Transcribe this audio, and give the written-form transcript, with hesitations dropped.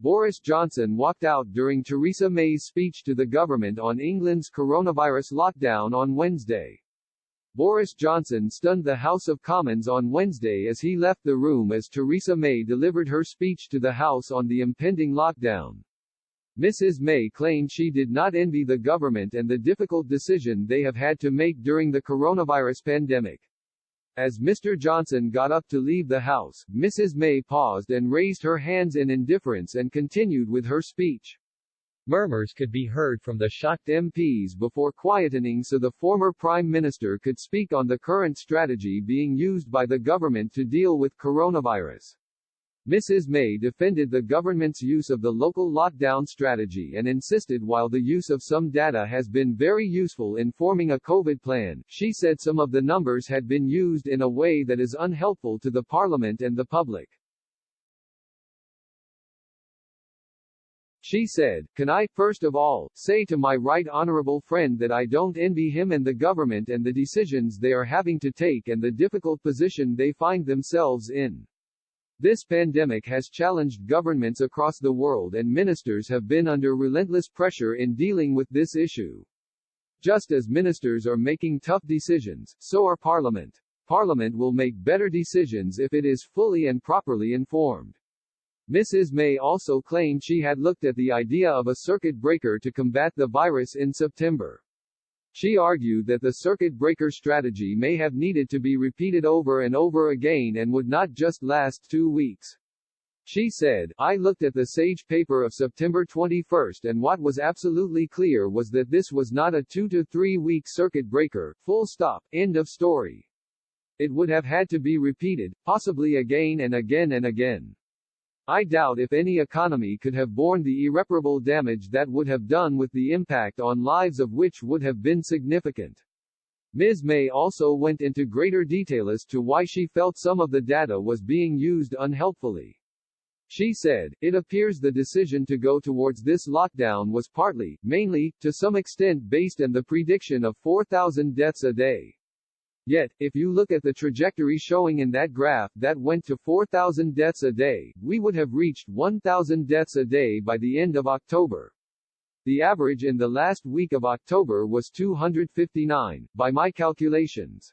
Boris Johnson walked out during Theresa May's speech to the government on England's coronavirus lockdown on Wednesday. Boris Johnson stunned the House of Commons on Wednesday as he left the room as Theresa May delivered her speech to the House on the impending lockdown. Mrs. May claimed she did not envy the government and the difficult decision they have had to make during the coronavirus pandemic. As Mr. Johnson got up to leave the House, Mrs. May paused and raised her hands in indifference and continued with her speech. Murmurs could be heard from the shocked MPs before quietening so the former Prime Minister could speak on the current strategy being used by the government to deal with coronavirus. Mrs. May defended the government's use of the local lockdown strategy and insisted while the use of some data has been very useful in forming a COVID plan, she said some of the numbers had been used in a way that is unhelpful to the Parliament and the public. She said, "Can I, first of all, say to my right honourable friend that I don't envy him and the government and the decisions they are having to take and the difficult position they find themselves in. This pandemic has challenged governments across the world and ministers have been under relentless pressure in dealing with this issue. Just as ministers are making tough decisions, so are Parliament. Parliament will make better decisions if it is fully and properly informed." Mrs. May also claimed she had looked at the idea of a circuit breaker to combat the virus in September. She argued that the circuit breaker strategy may have needed to be repeated over and over again and would not just last 2 weeks. She said, "I looked at the SAGE paper of September 21 and what was absolutely clear was that this was not a 2 to 3 week circuit breaker, full stop, end of story. It would have had to be repeated, possibly again and again and again. I doubt if any economy could have borne the irreparable damage that would have done with the impact on lives of which would have been significant." Ms. May also went into greater detail as to why she felt some of the data was being used unhelpfully. She said, "It appears the decision to go towards this lockdown was partly, mainly, to some extent based on the prediction of 4,000 deaths a day. Yet, if you look at the trajectory showing in that graph that went to 4,000 deaths a day, we would have reached 1,000 deaths a day by the end of October. The average in the last week of October was 259, by my calculations.